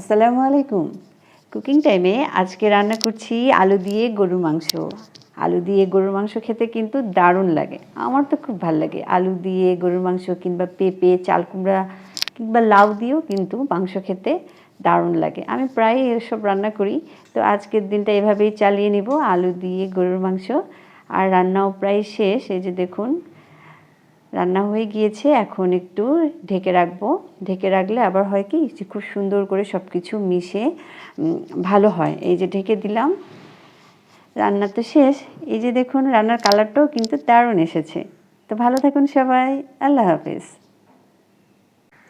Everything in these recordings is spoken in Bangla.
আসসালামু আলাইকুম। কুকিং টাইমে আজকে রান্না করছি আলু দিয়ে গরুর মাংস। আলু দিয়ে গরুর মাংস খেতে কিন্তু দারুণ লাগে। আমার তো খুব ভাল লাগে আলু দিয়ে গরুর মাংস কিংবা পেঁপে, চাল কুমড়া কিংবা লাউ দিয়েও কিন্তু মাংস খেতে দারুণ লাগে। আমি প্রায়ই এসব রান্না করি। তো আজকের দিনটা এভাবেই চালিয়ে নিব, আলু দিয়ে গরুর মাংস। আর রান্নাও প্রায় শেষ। এই যে দেখুন রান্না হয়ে গিয়েছে, এখন একটু ঢেকে রাখবো। ঢেকে রাখলে আবার হয় কি যে খুব সুন্দর করে সব কিছু মিশে ভালো হয়। এই যে ঢেকে দিলাম, রান্না তো শেষ। এই যে দেখুন রান্নার কালারটাও কিন্তু দারুণ এসেছে। তো ভালো থাকুন সবাই, আল্লাহ হাফিজ।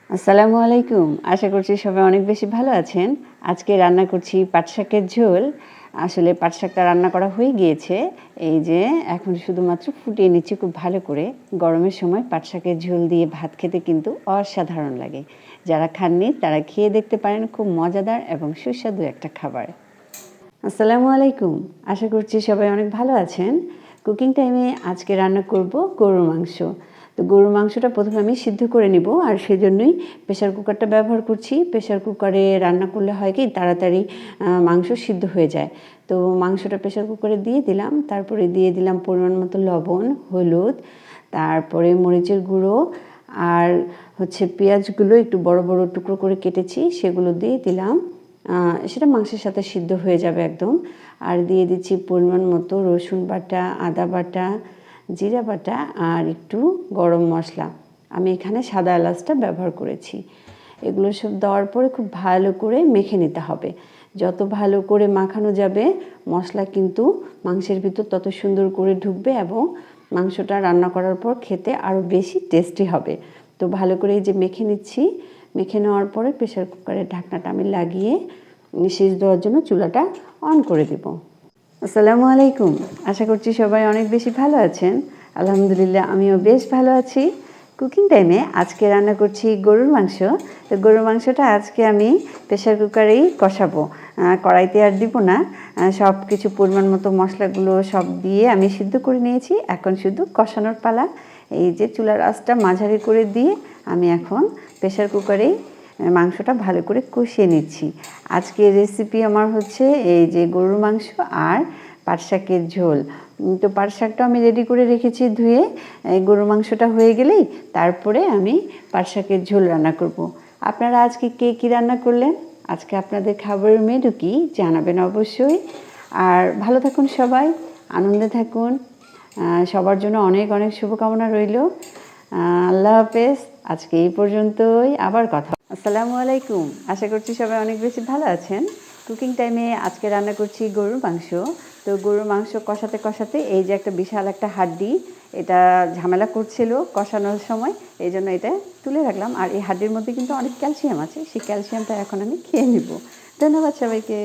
আসসালামু আলাইকুম, আশা করছি সবাই অনেক বেশি ভালো আছেন। আজকে রান্না করছি পাট শাকের ঝোল। আসলে পাট শাকটা রান্না করা হয়ে গিয়েছে, এই যে এখন শুধুমাত্র ফুটিয়ে নিচ্ছি খুব ভালো করে। গরমের সময় পাট শাকের ঝোল দিয়ে ভাত খেতে কিন্তু অসাধারণ লাগে। যারা খাননি তারা খেয়ে দেখতে পারেন, খুব মজাদার এবং সুস্বাদু একটা খাবার। আসসালামু আলাইকুম, আশা করছি সবাই অনেক ভালো আছেন। কুকিং টাইমে আজকে রান্না করব গরুর মাংস। তো গরুর মাংসটা প্রথমে আমি সিদ্ধ করে নিব, আর সেজন্যই প্রেশার কুকারটা ব্যবহার করছি। প্রেশার কুকারে রান্না করলে হয় কি তাড়াতাড়ি মাংস সিদ্ধ হয়ে যায়। তো মাংসটা প্রেশার কুকারে দিয়ে দিলাম, তারপরে দিয়ে দিলাম পরিমাণ মতো লবণ, হলুদ, তারপরে মরিচের গুঁড়ো, আর পেঁয়াজগুলো একটু বড় বড় টুকরো করে কেটেছি সেগুলো দিয়ে দিলাম। সেটা মাংসের সাথে সিদ্ধ হয়ে যাবে একদম। আর দিয়ে দিচ্ছি পরিমাণ মতো রসুন বাটা, আদা বাটা, জিরা বাটা, আর একটু গরম মশলা। আমি এখানে সাদা এলাচটা ব্যবহার করেছি। এগুলো সব দেওয়ার পরে খুব ভালো করে মেখে নিতে হবে। যত ভালো করে মাখানো যাবে মশলা কিন্তু মাংসের ভিতর তত সুন্দর করে ঢুকবে এবং মাংসটা রান্না করার পর খেতে আরও বেশি টেস্টি হবে। তো ভালো করে এই যে মেখে নিচ্ছি। মেখে নেওয়ার পরে প্রেশার কুকারের ঢাকনাটা আমি লাগিয়ে সেচ দেওয়ার জন্য চুলাটা অন করে দেব। আসসালামু আলাইকুম, আশা করছি সবাই অনেক বেশি ভালো আছেন। আলহামদুলিল্লাহ আমিও বেশ ভালো আছি। কুকিং টাইমে আজকে রান্না করছি গরুর মাংস। তো গরুর মাংসটা আজকে আমি প্রেশার কুকারেই কষাবো, কড়াইতে আর দিব না। সব কিছু পরিমাণ মতো মশলাগুলো সব দিয়ে আমি সিদ্ধ করে নিয়েছি, এখন শুধু কষানোর পালা। এই যে চুলার আঁচটা মাঝারি করে দিয়ে আমি এখন প্রেশার কুকারেই মাংসটা ভালো করে কষিয়ে নিচ্ছি। আজকের রেসিপি আমার এই যে গরুর মাংস আর পাট শাকের ঝোল। তো পাট শাকটা আমি রেডি করে রেখেছি ধুয়ে। গরুর মাংসটা হয়ে গেলেই তারপরে আমি পাট শাকের ঝোল রান্না করব। আপনারা আজকে কে কী রান্না করলেন, আজকে আপনাদের খাবারের মেনু কি জানাবেন অবশ্যই। আর ভালো থাকুন সবাই, আনন্দে থাকুন। সবার জন্য অনেক অনেক শুভকামনা রইল। আল্লাহ হাফেজ। আজকে এই পর্যন্তই, আবার কথা। আসসালামু আলাইকুম, আশা করছি সবাই অনেক বেশি ভালো আছেন। কুকিং টাইমে আজকে রান্না করছি গরুর মাংস। তো গরুর মাংস কষাতে কষাতে এই যে একটা বিশাল একটা হাড্ডি, এটা ঝামেলা করছিল কষানোর সময়, এই জন্য এটা তুলে রাখলাম। আর এই হাড্ডির মধ্যে কিন্তু অনেক ক্যালসিয়াম আছে, সেই ক্যালসিয়ামটা এখন আমি খেয়ে নিব। ধন্যবাদ সবাইকে।